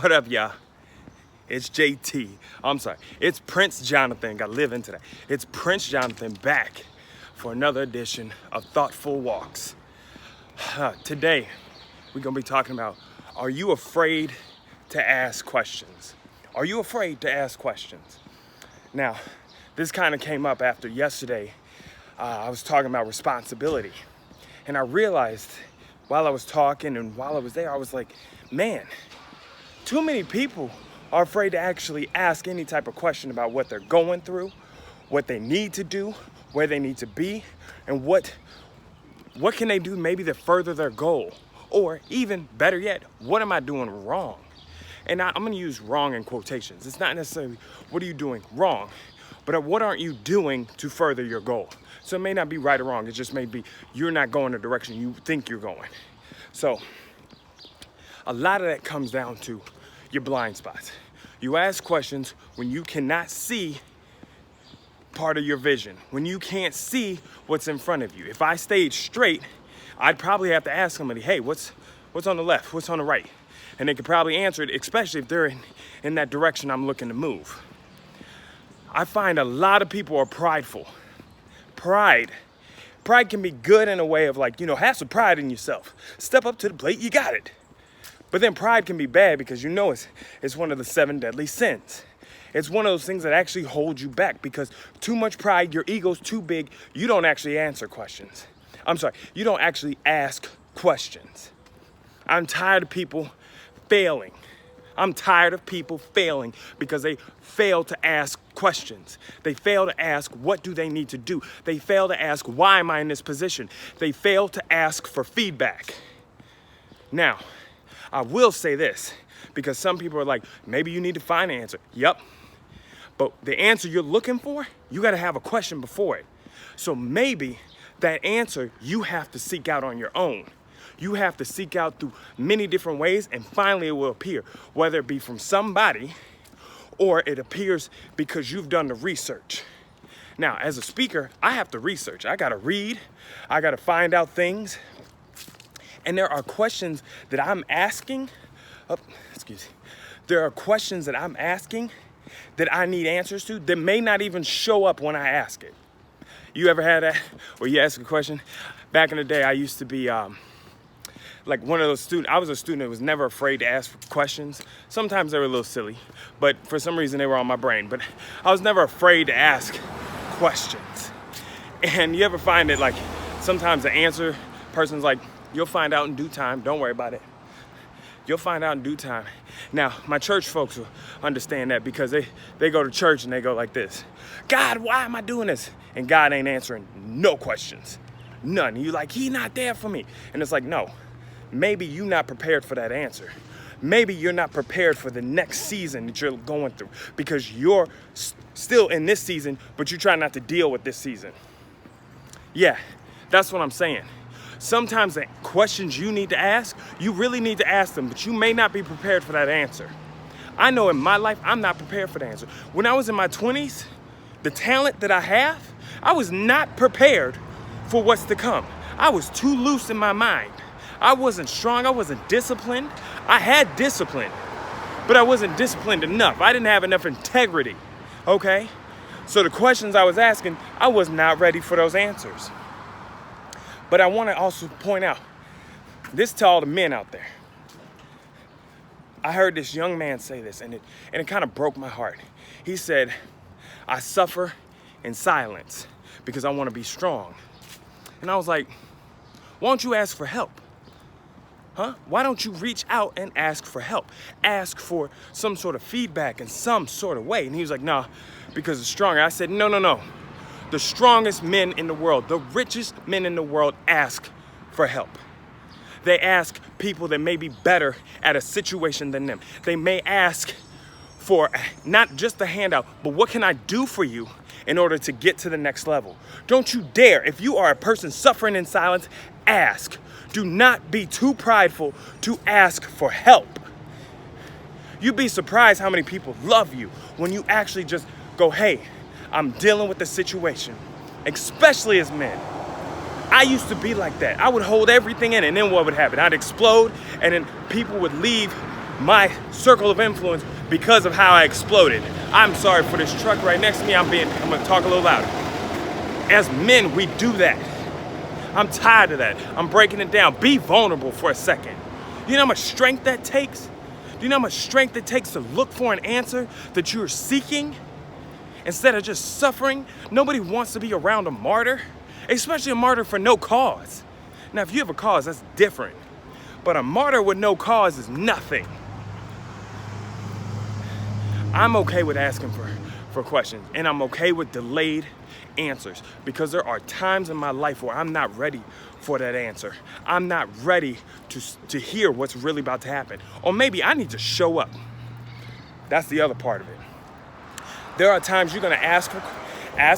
What up, y'all? It's JT. I'm sorry. It's Prince Jonathan. Got to live into that. It's Prince Jonathan back for another edition of Thoughtful Walks. Today, we're going to be talking about, are you afraid to ask questions? Are you afraid to ask questions? Now, this kind of came up after yesterday. I was talking about responsibility. And I realized while I was talking and while I was there, I was like, man, too many people are afraid to actually ask any type of question about what they're going through, what they need to do, where they need to be, and what can they do maybe to further their goal? Or even better yet, what am I doing wrong? And I'm gonna use wrong in quotations. It's not necessarily what are you doing wrong, but what aren't you doing to further your goal? So it may not be right or wrong, it just may be you're not going the direction you think you're going. So a lot of that comes down to your blind spots. You ask questions when you cannot see part of your vision, when you can't see what's in front of you. If I stayed straight, I'd probably have to ask somebody, hey, what's on the left? What's on the right? And they could probably answer it, especially if they're in that direction I'm looking to move. I find a lot of people are prideful. Pride can be good in a way of like, have some pride in yourself. Step up to the plate, you got it. But then pride can be bad because it's one of the 7 deadly sins. It's one of those things that actually hold you back because too much pride, your ego's too big, you don't actually answer questions. You don't actually ask questions. I'm tired of people failing. I'm tired of people failing because they fail to ask questions. They fail to ask, what do they need to do? They fail to ask, why am I in this position? They fail to ask for feedback. Now, I will say this, because some people are like, maybe you need to find an answer. Yep. But the answer you're looking for, you got to have a question before it. So maybe that answer you have to seek out on your own. You have to seek out through many different ways, and finally it will appear, whether it be from somebody or it appears because you've done the research. Now, as a speaker, I have to research. I got to read. I got to find out things. And there are questions that I'm asking. There are questions that I'm asking that I need answers to that may not even show up when I ask it. You ever had that where you ask a question? Back in the day, I used to be like one of those students. I was a student that was never afraid to ask questions. Sometimes they were a little silly, but for some reason they were on my brain. But I was never afraid to ask questions. And you ever find it like sometimes the answer, person's like, you'll find out in due time. Don't worry about it. You'll find out in due time. Now, my church folks will understand that because they go to church and they go like this. God, why am I doing this? And God ain't answering no questions. None. You like, he not there for me. And it's like, no. Maybe you're not prepared for that answer. Maybe you're not prepared for the next season that you're going through because you're still in this season, but you try not to deal with this season. Yeah, that's what I'm saying. Sometimes the questions you need to ask, you really need to ask them, but you may not be prepared for that answer. I know in my life, I'm not prepared for the answer. When I was in my 20s, the talent that I have, I was not prepared for what's to come. I was too loose in my mind. I wasn't strong, I wasn't disciplined. I had discipline, but I wasn't disciplined enough. I didn't have enough integrity, okay? So the questions I was asking, I was not ready for those answers. But I want to also point out, this to all the men out there. I heard this young man say this, and it kind of broke my heart. He said, I suffer in silence because I want to be strong. And I was like, why don't you ask for help? Huh? Why don't you reach out and ask for help? Ask for some sort of feedback in some sort of way. And he was like, nah, because it's stronger. I said, no. The strongest men in the world, the richest men in the world ask for help. They ask people that may be better at a situation than them. They may ask for not just a handout, but what can I do for you in order to get to the next level? Don't you dare, if you are a person suffering in silence, ask. Do not be too prideful to ask for help. You'd be surprised how many people love you when you actually just go, hey, I'm dealing with the situation, especially as men. I used to be like that. I would hold everything in, and then what would happen? I'd explode, and then people would leave my circle of influence because of how I exploded. I'm sorry for this truck right next to me. I'm gonna talk a little louder. As men, we do that. I'm tired of that. I'm breaking it down. Be vulnerable for a second. You know how much strength that takes? Do you know how much strength it takes to look for an answer that you're seeking instead of just suffering? Nobody wants to be around a martyr, especially a martyr for no cause. Now, if you have a cause, that's different. But a martyr with no cause is nothing. I'm okay with asking for questions, and I'm okay with delayed answers because there are times in my life where I'm not ready for that answer. I'm not ready to hear what's really about to happen. Or maybe I need to show up. That's the other part of it. There are times you're gonna ask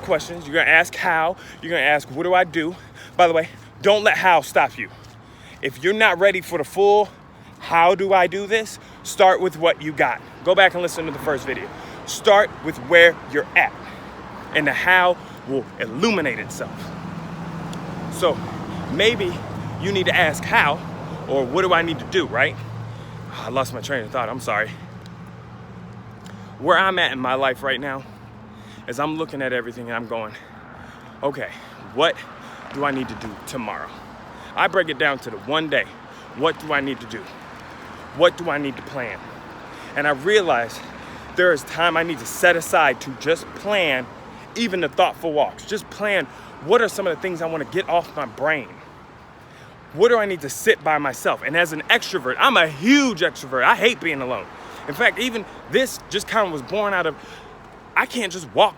questions, you're gonna ask how, you're gonna ask what do I do? By the way, don't let how stop you. If you're not ready for the full how do I do this, start with what you got. Go back and listen to the first video. Start with where you're at, and the how will illuminate itself. So maybe you need to ask how, or what do I need to do, right? I lost my train of thought, I'm sorry. Where I'm at in my life right now is I'm looking at everything and I'm going, okay, what do I need to do tomorrow? I break it down to the one day. What do I need to do? What do I need to plan? And I realize there is time I need to set aside to just plan even the thoughtful walks. Just plan what are some of the things I want to get off my brain. What do I need to sit by myself? And as an extrovert, I'm a huge extrovert. I hate being alone. In fact, even this just kind of was born out of, I can't just walk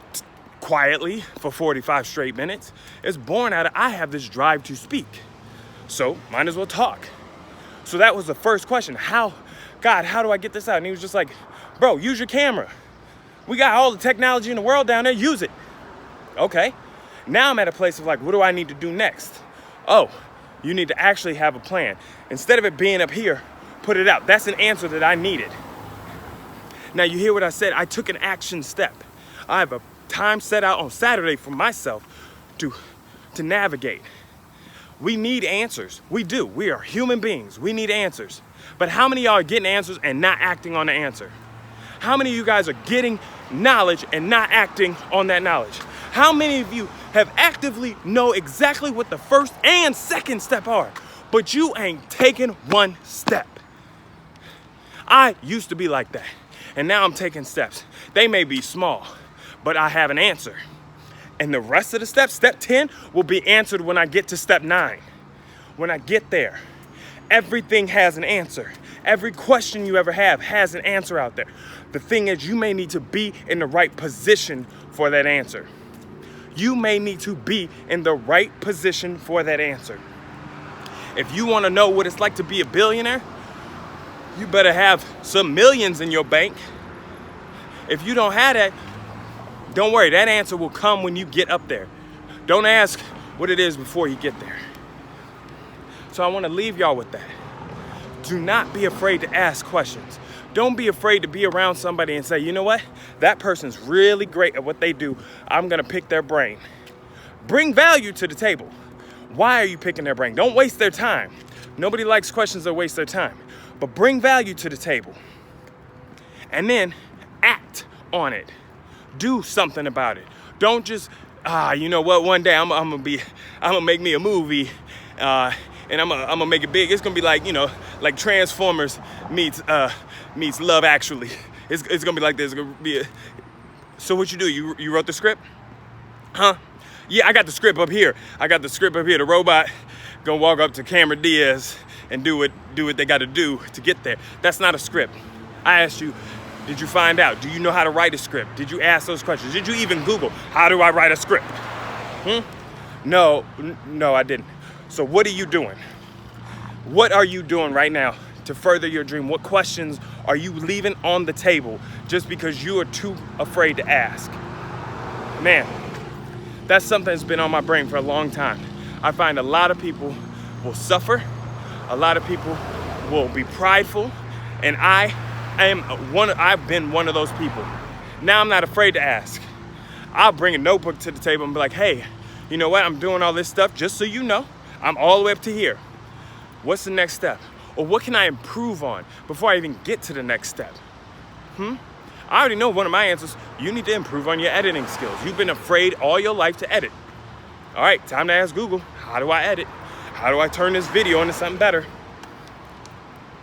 quietly for 45 straight minutes. It's born out of, I have this drive to speak. So might as well talk. So that was the first question. God, how do I get this out? And he was just like, bro, use your camera. We got all the technology in the world down there, use it. Okay. Now I'm at a place of like, what do I need to do next? Oh, you need to actually have a plan. Instead of it being up here, put it out. That's an answer that I needed. Now you hear what I said? I took an action step. I have a time set out on Saturday for myself to navigate. We need answers. We do. We are human beings. We need answers. But how many of y'all are getting answers and not acting on the answer? How many of you guys are getting knowledge and not acting on that knowledge? How many of you have actively know exactly what the first and second step are, but you ain't taking one step? I used to be like that, and now I'm taking steps. They may be small, but I have an answer. And the rest of the steps, step 10, will be answered when I get to step 9. When I get there, everything has an answer. Every question you ever have has an answer out there. The thing is, you may need to be in the right position for that answer. You may need to be in the right position for that answer. If you want to know what it's like to be a billionaire, you better have some millions in your bank. If you don't have that, don't worry, that answer will come when you get up there. Don't ask what it is before you get there. So I want to leave y'all with that. Do not be afraid to ask questions. Don't be afraid to be around somebody and say, you know what? That person's really great at what they do. I'm going to pick their brain. Bring value to the table. Why are you picking their brain? Don't waste their time. Nobody likes questions that waste their time. But bring value to the table. And then act on it. Do something about it. Don't just, you know what? One day I'm gonna make me a movie, and I'm gonna make it big. It's gonna be like, you know, like Transformers meets Love Actually. It's gonna be like this. It's gonna be so what you do? You wrote the script? Huh? Yeah, I got the script up here. The robot gonna walk up to Cameron Diaz and do what they got to do to get there. That's not a script. I asked you. Did you find out? Do you know how to write a script? Did you ask those questions? Did you even Google, how do I write a script? No, I didn't. So what are you doing? What are you doing right now to further your dream? What questions are you leaving on the table just because you are too afraid to ask? Man, that's something that's been on my brain for a long time. I find a lot of people will suffer. A lot of people will be prideful. And I've been one of those people. Now I'm not afraid to ask. I'll bring a notebook to the table and be like, hey, you know what? I'm doing all this stuff just so you know. I'm all the way up to here. What's the next step? Or what can I improve on before I even get to the next step? I already know one of my answers. You need to improve on your editing skills. You've been afraid all your life to edit. All right, time to ask Google, how do I edit? How do I turn this video into something better?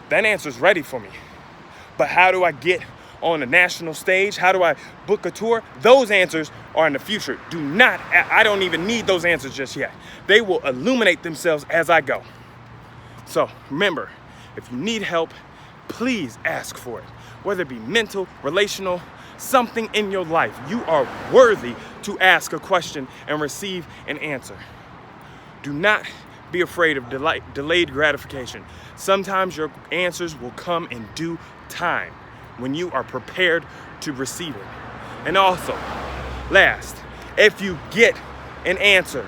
That answer's ready for me. But how do I get on a national stage? How do I book a tour? Those answers are in the future. I don't even need those answers just yet. They will illuminate themselves as I go. So remember, if you need help, please ask for it. Whether it be mental, relational, something in your life, you are worthy to ask a question and receive an answer. Do not be afraid of delayed gratification. Sometimes your answers will come in due time when you are prepared to receive it. And also, last, if you get an answer,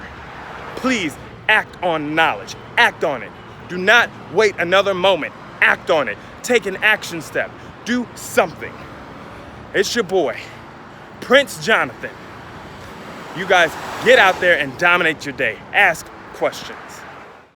please act on knowledge. Act on it. Do not wait another moment. Act on it. Take an action step. Do something. It's your boy, Prince Jonathan. You guys get out there and dominate your day. Ask questions.